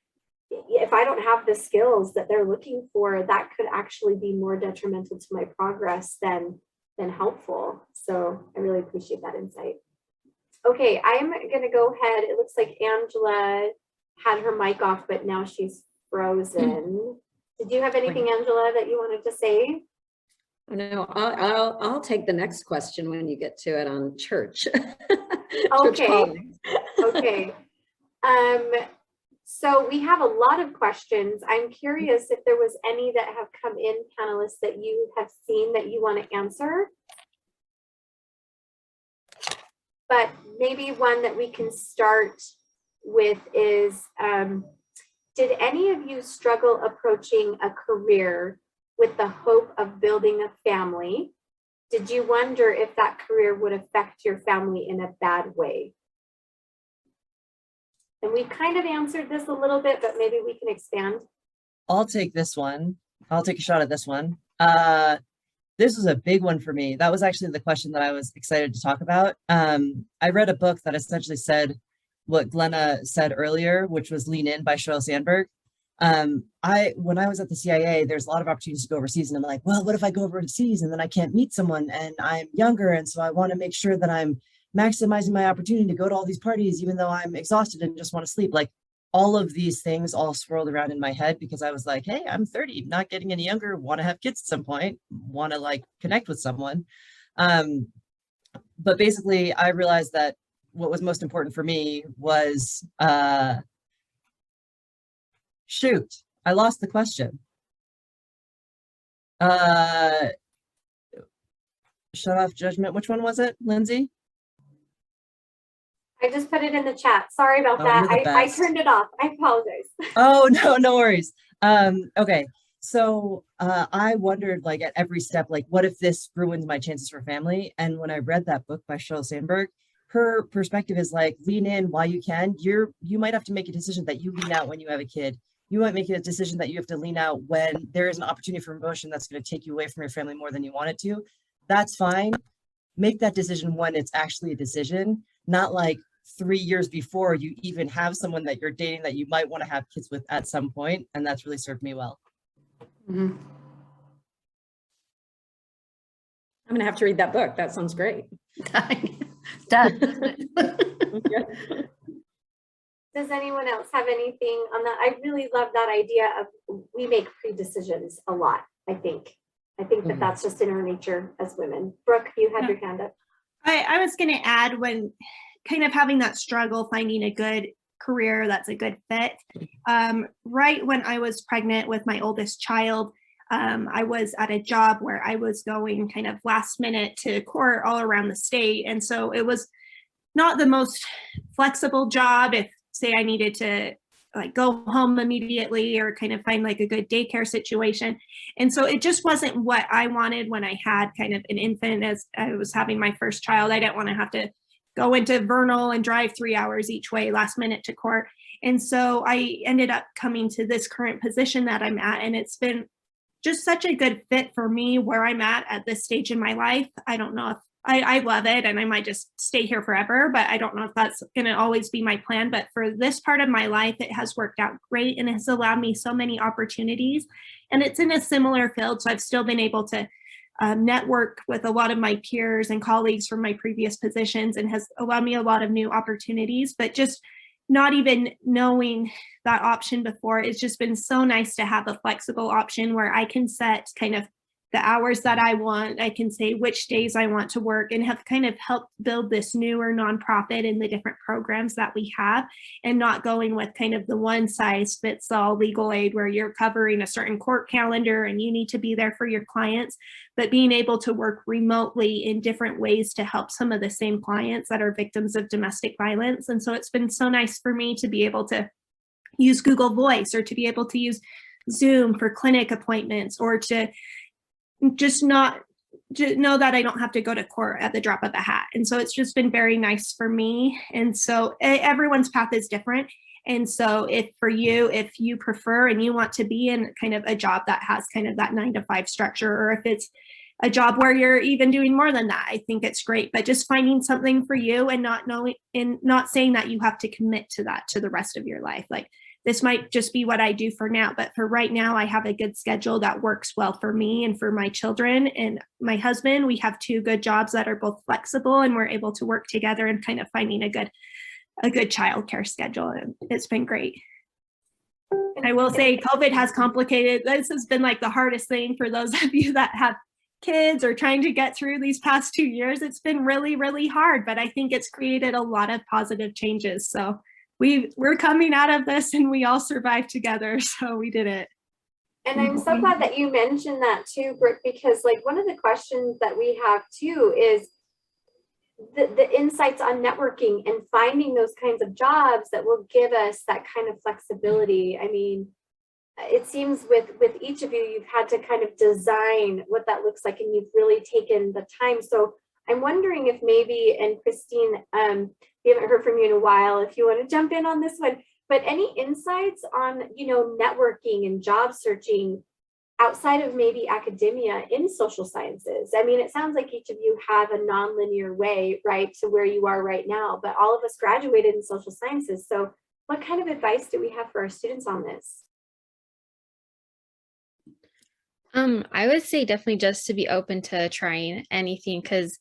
if I don't have the skills that they're looking for, that could actually be more detrimental to my progress than helpful. So I really appreciate that insight. Okay, I'm going to go ahead. It looks like Angela had her mic off, but now she's frozen. Did you have anything, Angela, that you wanted to say? No, I'll take the next question when you get to it on church. Okay. Okay. So we have a lot of questions. I'm curious if there was any that have come in, panelists, that you have seen that you want to answer. But maybe one that we can start with is, did any of you struggle approaching a career with the hope of building a family? Did you wonder if that career would affect your family in a bad way? And we kind of answered this a little bit, but maybe we can expand. I'll take this one. I'll take a shot at this one. This was a big one for me. That was actually the question that I was excited to talk about. I read a book that essentially said what Glenna said earlier, which was Lean In by Sheryl Sandberg. When I was at the CIA, there's a lot of opportunities to go overseas, and I'm like, well, what if I go overseas and then I can't meet someone and I'm younger, and so I want to make sure that I'm maximizing my opportunity to go to all these parties, even though I'm exhausted and just want to sleep. Like, all of these things all swirled around in my head because I was like, hey, I'm 30, not getting any younger, want to have kids at some point, want to like connect with someone. But basically I realized that what was most important for me was, shoot, I lost the question. Shut off judgment. Which one was it, Lindsay? I just put it in the chat. Sorry about Oh, that. you're the I best. turned it off. I apologize. Oh, no worries. Okay. So I wondered, like, at every step, like, what if this ruins my chances for family? And when I read that book by Sheryl Sandberg, her perspective is like, lean in while you can. You might have to make a decision that you lean out when you have a kid. You might make a decision that you have to lean out when there is an opportunity for promotion that's going to take you away from your family more than you want it to. That's fine. Make that decision when it's actually a decision, not like 3 years before you even have someone that you're dating that you might want to have kids with at some point. And that's really served me well. I'm going to have to read that book. That sounds great. Done. Does anyone else have anything on that? I really love that idea of we make pre-decisions a lot, I think. that that's just in our nature as women. Brooke, you had your hand up. I was going to add, when kind of having that struggle, finding a good career that's a good fit. Right when I was pregnant with my oldest child, I was at a job where I was going kind of last minute to court all around the state. And so it was not the most flexible job. If, say, I needed to like go home immediately or kind of find like a good daycare situation. And so it just wasn't what I wanted when I had kind of an infant as I was having my first child. I didn't want to have to go into Vernal and drive 3 hours each way last minute to court. And so I ended up coming to this current position that I'm at, and it's been just such a good fit for me where I'm at this stage in my life. I don't know if I love it and I might just stay here forever, but I don't know if that's going to always be my plan. But for this part of my life, it has worked out great and has allowed me so many opportunities. And it's in a similar field. So I've still been able to network with a lot of my peers and colleagues from my previous positions, and has allowed me a lot of new opportunities. But just not even knowing that option before, it's just been so nice to have a flexible option where I can set kind of the hours that I want. I can say which days I want to work, and have kind of helped build this newer nonprofit in the different programs that we have, and not going with kind of the one size fits all legal aid where you're covering a certain court calendar and you need to be there for your clients, but being able to work remotely in different ways to help some of the same clients that are victims of domestic violence. And so it's been so nice for me to be able to use Google Voice, or to be able to use Zoom for clinic appointments, or to just know that I don't have to go to court at the drop of a hat. And so it's just been very nice for me. And so everyone's path is different. And so if you prefer and you want to be in kind of a job that has kind of that 9-to-5 structure, or if it's a job where you're even doing more than that, I think it's great. But just finding something for you, and not saying that you have to commit to that to the rest of your life. Like, this might just be what I do for now, but for right now, I have a good schedule that works well for me and for my children and my husband. We have 2 good jobs that are both flexible, and we're able to work together and kind of finding a good childcare schedule. And it's been great. And I will say COVID has complicated. This has been like the hardest thing for those of you that have kids or trying to get through these past 2 years. It's been really, really hard, but I think it's created a lot of positive changes. So we're coming out of this and we all survived together. So we did it. And I'm so glad that you mentioned that too, Brooke, because like one of the questions that we have too is the insights on networking and finding those kinds of jobs that will give us that kind of flexibility. I mean, it seems with each of you, you've had to kind of design what that looks like, and you've really taken the time. So I'm wondering if maybe, and Christine, we haven't heard from you in a while, if you want to jump in on this one, but any insights on, you know, networking and job searching outside of maybe academia in social sciences? I mean, it sounds like each of you have a nonlinear way, right, to where you are right now, but all of us graduated in social sciences. So what kind of advice do we have for our students on this? I would say definitely just to be open to trying anything, because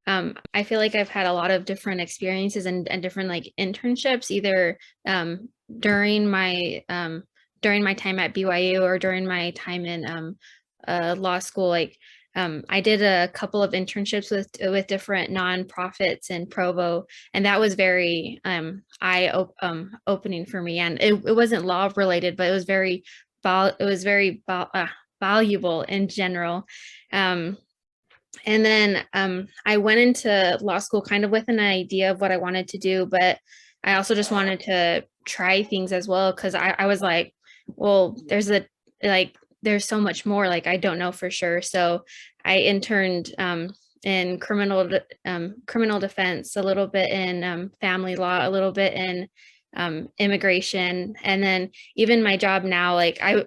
I feel like I've had a lot of different experiences and different like internships, either during my time at BYU or during my time in law school. Like I did a couple of internships with different nonprofits in Provo, and that was very opening for me. And it wasn't law related, but it was very valuable in general. And then I went into law school kind of with an idea of what I wanted to do, but I also just wanted to try things as well, because I was like, well, there's so much more, like I don't know for sure. So I interned in criminal defense, a little bit in family law, a little bit in immigration, and then even my job now, like I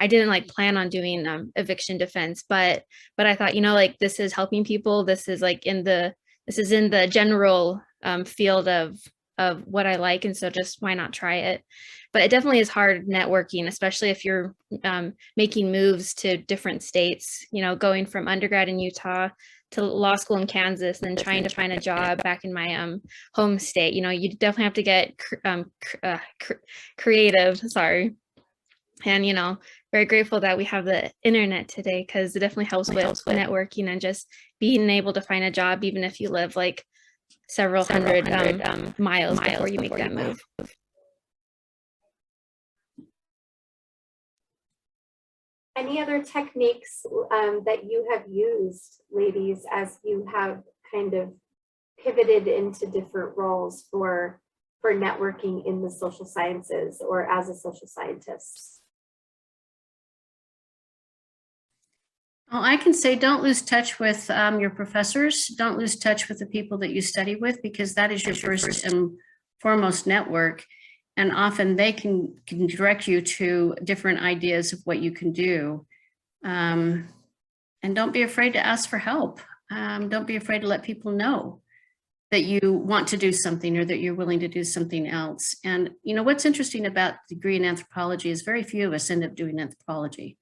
didn't like plan on doing eviction defense, but I thought, you know, like this is helping people, this is in the general field of what I like, and so just why not try it. But it definitely is hard networking, especially if you're making moves to different states, you know, going from undergrad in Utah to law school in Kansas, and then trying to find a job back in my home state. You know, you definitely have to get creative, sorry. And, you know, very grateful that we have the internet today, because it definitely helps with networking and just being able to find a job, even if you live like several hundred miles before you make that move. Any other techniques that you have used, ladies, as you have kind of pivoted into different roles for networking in the social sciences or as a social scientist? Oh, I can say don't lose touch with your professors. Don't lose touch with the people that you study with, because that is your first and foremost network. And often they can direct you to different ideas of what you can do. And don't be afraid to ask for help. Don't be afraid to let people know that you want to do something or that you're willing to do something else. And you know, what's interesting about the degree in anthropology is very few of us end up doing anthropology.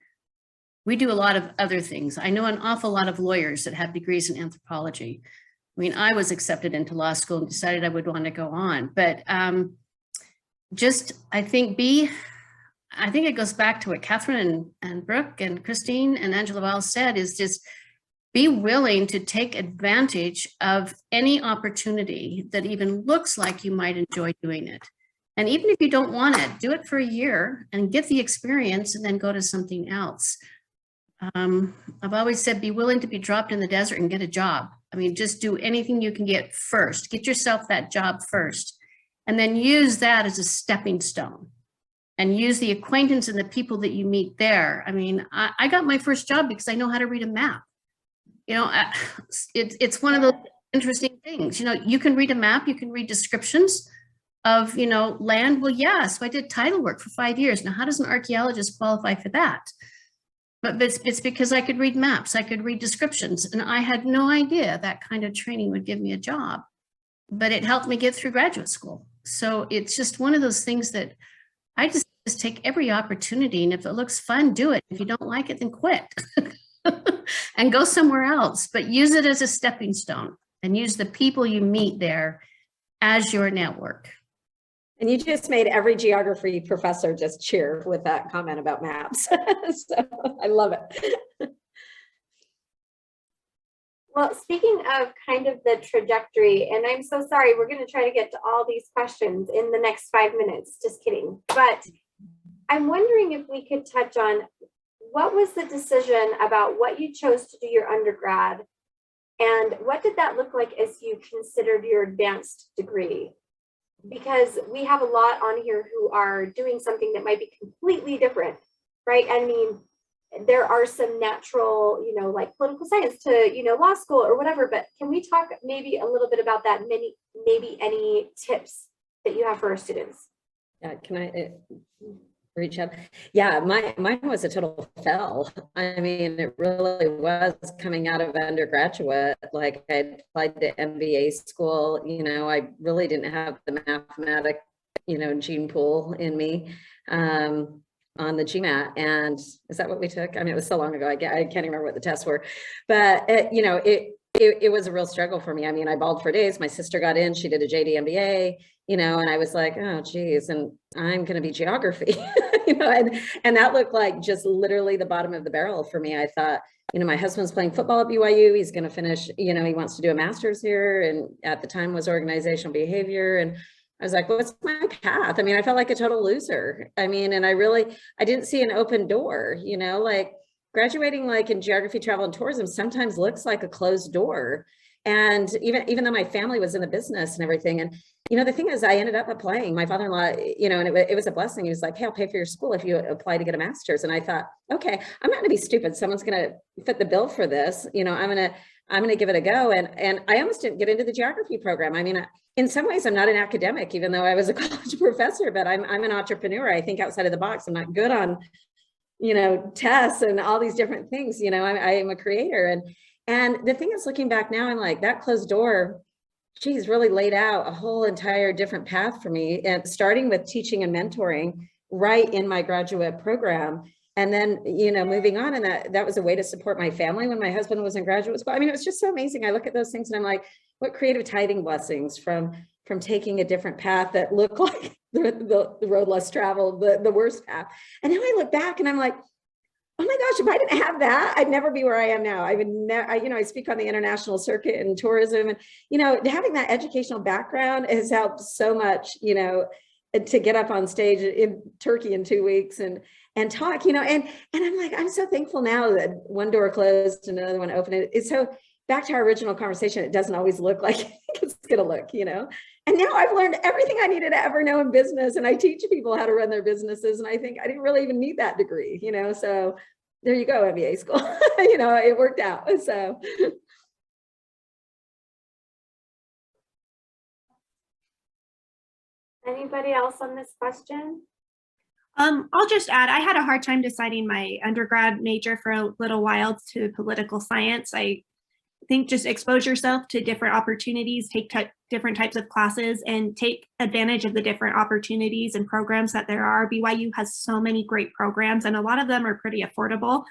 We do a lot of other things. I know an awful lot of lawyers that have degrees in anthropology. I mean, I was accepted into law school and decided I would want to go on, but I think it goes back to what Catherine and Brooke and Christine and Angela all said, is just be willing to take advantage of any opportunity that even looks like you might enjoy doing it. And even if you don't want it, do it for a year and get the experience and then go to something else. I've always said, be willing to be dropped in the desert and get a job. I mean, just do anything you can get first. Get yourself that job first. And then use that as a stepping stone, and use the acquaintance and the people that you meet there. I mean, I got my first job because I know how to read a map. You know, it's one of those interesting things. You know, you can read a map, you can read descriptions of, you know, land. Well, yeah, so I did title work for 5 years. Now, how does an archaeologist qualify for that? But it's because I could read maps, I could read descriptions, and I had no idea that kind of training would give me a job. But it helped me get through graduate school. So it's just one of those things that I just take every opportunity, and if it looks fun, do it. If you don't like it, then quit and go somewhere else. But use it as a stepping stone, and use the people you meet there as your network. And you just made every geography professor just cheer with that comment about maps. So I love it. Well, speaking of kind of the trajectory, and I'm so sorry, we're going to try to get to all these questions in the next 5 minutes. Just kidding. But I'm wondering if we could touch on what was the decision about what you chose to do your undergrad, and what did that look like as you considered your advanced degree? Because we have a lot on here who are doing something that might be completely different, right? I mean, there are some natural, you know, like political science to, you know, law school or whatever, but can we talk maybe a little bit about that? Maybe any tips that you have for our students? Yeah, can I reach out? Yeah, mine was a total fail. I mean, it really was coming out of undergraduate. Like I applied to MBA school, you know, I really didn't have the mathematic, you know, gene pool in me. On the GMAT, and is that what we took? I mean, it was so long ago, I can't remember what the tests were, but you know, it was a real struggle for me. I mean, I bawled for days. My sister got in, she did a JD MBA, you know, and I was like, oh geez, and I'm going to be geography, you know, and that looked like just literally the bottom of the barrel for me. I thought, you know, my husband's playing football at BYU. He's going to finish, you know, he wants to do a master's here, and at the time was organizational behavior, and I was like, what's my path? I mean, I felt like a total loser. I mean, and I didn't see an open door, you know, like graduating like in geography, travel, and tourism sometimes looks like a closed door. And even though my family was in the business and everything, and, you know, the thing is I ended up applying. My father-in-law, you know, and it was a blessing. He was like, hey, I'll pay for your school if you apply to get a master's. And I thought, okay, I'm not gonna be stupid. Someone's gonna fit the bill for this. You know, I'm gonna give it a go. And I almost didn't get into the geography program. I mean, in some ways I'm not an academic, even though I was a college professor, but I'm an entrepreneur. I think outside of the box. I'm not good on, you know, tests and all these different things. You know, I am a creator. And the thing is, looking back now, I'm like, that closed door, geez, really laid out a whole entire different path for me. And starting with teaching and mentoring right in my graduate program. And then, you know, moving on, and that was a way to support my family when my husband was in graduate school. I mean, it was just so amazing. I look at those things and I'm like, what creative tithing blessings from taking a different path that looked like the road less traveled, the worst path. And now I look back and I'm like, oh my gosh, if I didn't have that, I'd never be where I am now. I would never, you know, I speak on the international circuit and tourism, and, you know, having that educational background has helped so much, you know, to get up on stage in Turkey in 2 weeks and talk, you know, and I'm like, I'm so thankful now that one door closed and another one opened. It's so, back to our original conversation, it doesn't always look like it's gonna look, you know. And now I've learned everything I needed to ever know in business, and I teach people how to run their businesses, and I think I didn't really even need that degree, you know. So there you go, MBA school. You know, it worked out. So Anybody else on this question? I'll just add, I had a hard time deciding my undergrad major for a little while to political science. I think just expose yourself to different opportunities, take different types of classes, and take advantage of the different opportunities and programs that there are. BYU has so many great programs, and a lot of them are pretty affordable.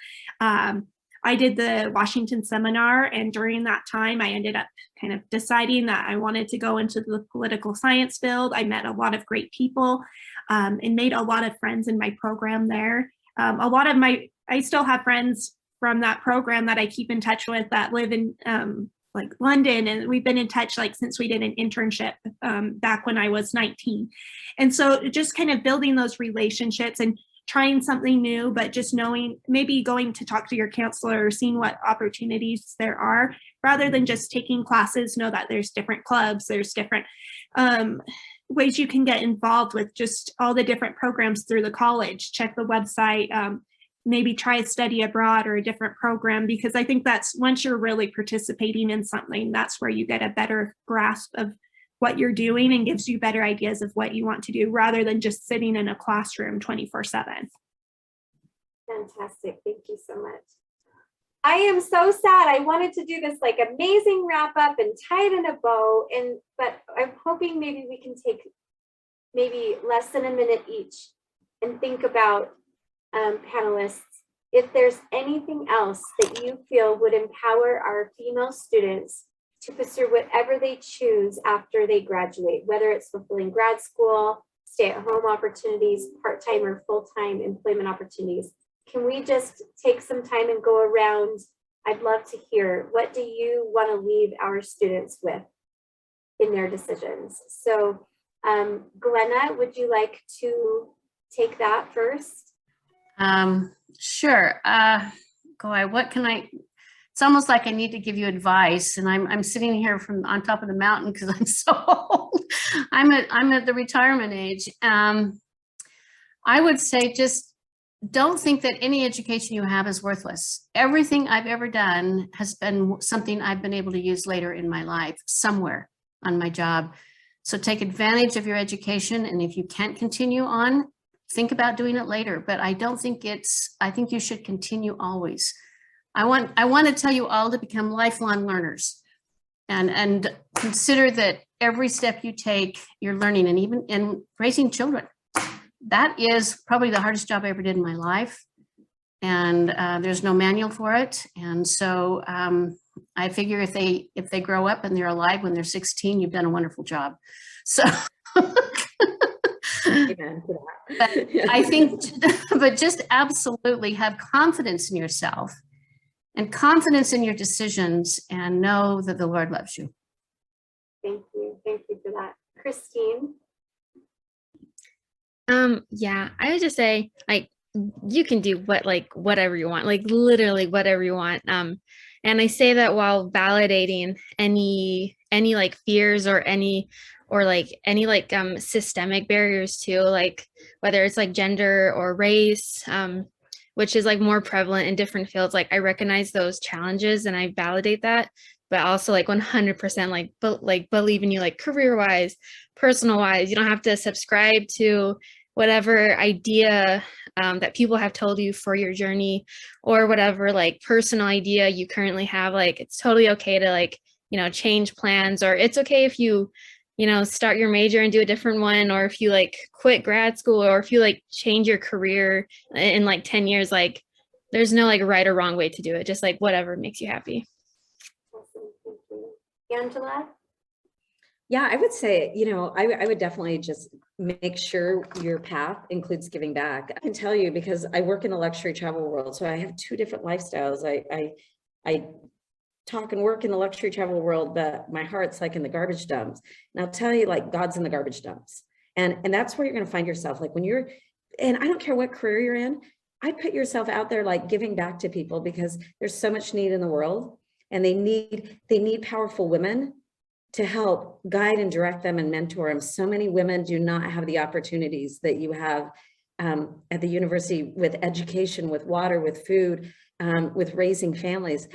I did the Washington seminar, and during that time, I ended up kind of deciding that I wanted to go into the political science field. I met a lot of great people and made a lot of friends in my program there. I still have friends from that program that I keep in touch with that live in like London, and we've been in touch like since we did an internship back when I was 19. And so just kind of building those relationships and trying something new, but just knowing, maybe going to talk to your counselor or seeing what opportunities there are, rather than just taking classes. Know that there's different clubs, there's different ways you can get involved with just all the different programs through the college. Check the website, maybe try a study abroad or a different program, because I think that's, once you're really participating in something, that's where you get a better grasp of what you're doing and gives you better ideas of what you want to do, rather than just sitting in a classroom 24/7. Fantastic. Thank you so much. I am so sad. I wanted to do this like amazing wrap up and tie it in a bow, but I'm hoping maybe we can take maybe less than a minute each and think about, panelists, if there's anything else that you feel would empower our female students to pursue whatever they choose after they graduate, whether it's fulfilling grad school, stay-at-home opportunities, part-time or full-time employment opportunities. Can we just take some time and go around I'd love to hear, what do you want to leave our students with in their decisions? So Glenna, would you like to take that first? Sure. What can it's almost like I need to give you advice, and I'm sitting here on top of the mountain because I'm so old. I'm at the retirement age. I would say just don't think that any education you have is worthless. Everything I've ever done has been something I've been able to use later in my life, somewhere on my job. So take advantage of your education, and if you can't continue on, think about doing it later. But I don't think I think you should continue always. I want to tell you all to become lifelong learners, and consider that every step you take, you're learning. And even in raising children, that is probably the hardest job I ever did in my life. And there's no manual for it. And so I figure if they grow up and they're alive when they're 16, you've done a wonderful job. So Amen to that. but I think, but just absolutely have confidence in yourself and confidence in your decisions, and know that the Lord loves you. Thank you for that. Christine? Yeah, I would just say, like, you can do whatever you want, like literally whatever you want. And I say that while validating any like fears or any systemic barriers too, like whether it's like gender or race, which is like more prevalent in different fields. Like I recognize those challenges and I validate that, but also like 100% believe in you, like career wise, personal wise. You don't have to subscribe to whatever idea that people have told you for your journey, or whatever like personal idea you currently have. Like it's totally okay to like, change plans, or it's okay if you start your major and do a different one, or if you like quit grad school, or if you like change your career in like 10 years. Like there's no like right or wrong way to do it, just like whatever makes you happy. Awesome, thank you. Angela? Yeah, I would say, I would definitely just make sure your path includes giving back. I can tell you because I work in the luxury travel world, so I have two different lifestyles. I talk and work in the luxury travel world, but my heart's like in the garbage dumps. And I'll tell you, like, God's in the garbage dumps. And that's where you're going to find yourself. Like and I don't care what career you're in, I put yourself out there, like giving back to people, because there's so much need in the world, and they need powerful women to help guide and direct them and mentor them. So many women do not have the opportunities that you have at the university, with education, with water, with food, with raising families.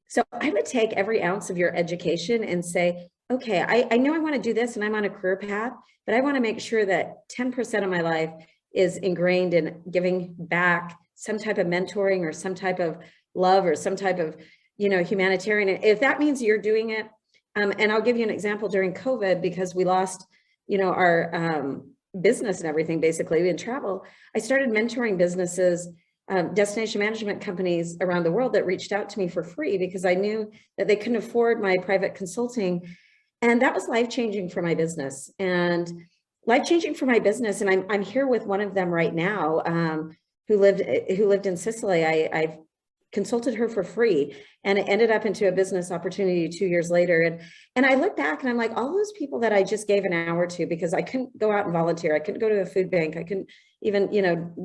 So I would take every ounce of your education and say, okay, I know I want to do this and I'm on a career path, but I want to make sure that 10% of my life is ingrained in giving back, some type of mentoring or some type of love or some type of, humanitarian. If that means you're doing it, and I'll give you an example during COVID, because we lost, our business and everything, basically in travel. I started mentoring businesses, destination management companies around the world that reached out to me for free, because I knew that they couldn't afford my private consulting. And that was life-changing for my business, and I'm here with one of them right now, who lived in Sicily. I've consulted her for free, and it ended up into a business opportunity 2 years later. And I look back and I'm like, all those people that I just gave an hour to, because I couldn't go out and volunteer. I couldn't go to a food bank. I couldn't even,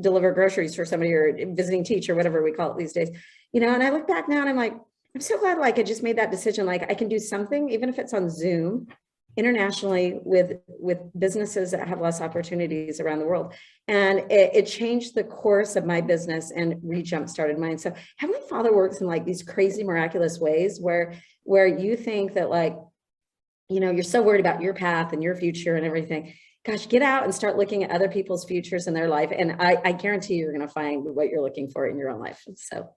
deliver groceries for somebody, or visiting teacher, whatever we call it these days, and I look back now and I'm like, I'm so glad, like, I just made that decision. Like, I can do something, even if it's on Zoom, internationally, with businesses that have less opportunities around the world. And it changed the course of my business and re-jump started mine. So Heavenly Father works in like these crazy, miraculous ways where you think that, like, you're so worried about your path and your future and everything. Gosh, get out and start looking at other people's futures in their life. And I guarantee you're going to find what you're looking for in your own life. So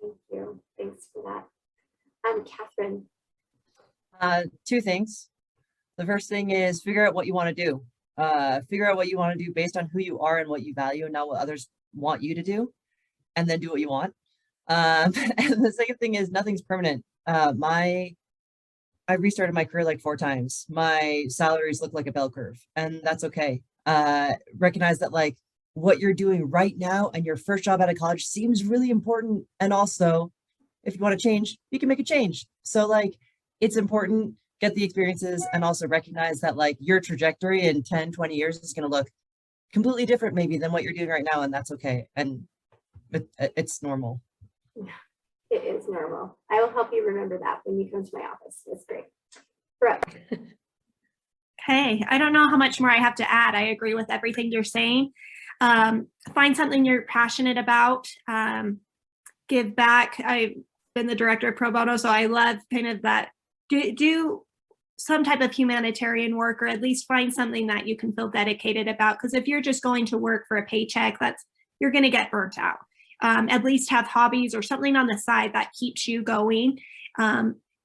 Thank you. Thanks for that. Catherine? Two things. The first thing is figure out what you want to do. Figure out what you want to do based on who you are and what you value, and not what others want you to do, and then do what you want. And the second thing is nothing's permanent. I restarted my career like 4 times. My salaries look like a bell curve, and that's okay. Recognize that, like, what you're doing right now and your first job out of college seems really important, and also if you want to change, you can make a change. So like, it's important, get the experiences, and also recognize that like your trajectory in 10, 20 years is going to look completely different maybe than what you're doing right now. And that's okay. And it's normal. It is normal. I will help you remember that when you come to my office. That's great. Brooke. Okay, I don't know how much more I have to add. I agree with everything you're saying. Find something you're passionate about. Give back. I've been the director of pro bono, so I love kind of that. Do some type of humanitarian work, or at least find something that you can feel dedicated about. Because if you're just going to work for a paycheck, you're going to get burnt out. At least have hobbies or something on the side that keeps you going.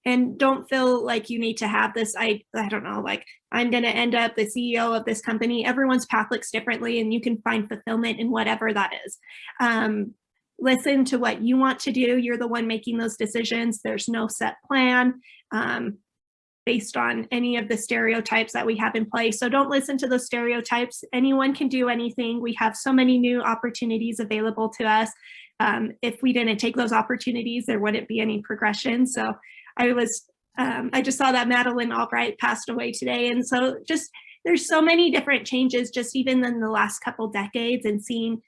And don't feel like you need to have this, I don't know, like I'm going to end up the CEO of this company. Everyone's path looks differently, and you can find fulfillment in whatever that is. Listen to what you want to do. You're the one making those decisions. There's no set plan based on any of the stereotypes that we have in place. So don't listen to those stereotypes. Anyone can do anything. We have so many new opportunities available to us. If we didn't take those opportunities, there wouldn't be any progression. So I just saw that Madeleine Albright passed away today. And so just, there's so many different changes, just even in the last couple decades, and seeing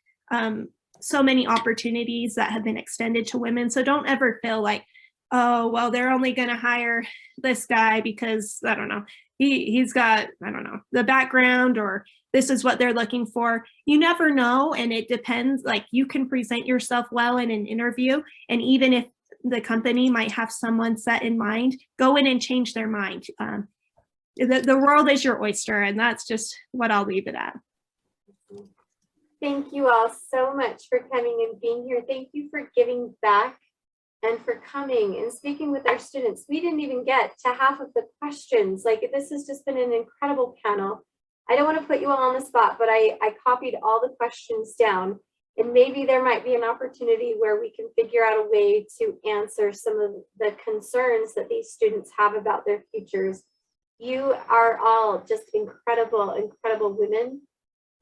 so many opportunities that have been extended to women. So don't ever feel like, oh, well, they're only going to hire this guy because, I don't know, he's got, I don't know, the background, or this is what they're looking for. You never know. And it depends, like you can present yourself well in an interview. And even if the company might have someone set in mind, go in and change their mind. The world is your oyster, and that's just what I'll leave it at. Thank you all so much for coming and being here. Thank you for giving back and for coming and speaking with our students. We didn't even get to half of the questions. Like, this has just been an incredible panel. I don't want to put you all on the spot, but I copied all the questions down, and maybe there might be an opportunity where we can figure out a way to answer some of the concerns that these students have about their futures. You are all just incredible, incredible women.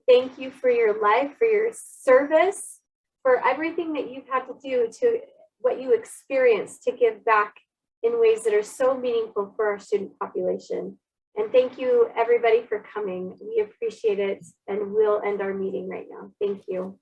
Thank you for your life, for your service, for everything that you've had to do, to what you experienced, to give back in ways that are so meaningful for our student population. And thank you, everybody, for coming. We appreciate it, and we'll end our meeting right now. Thank you.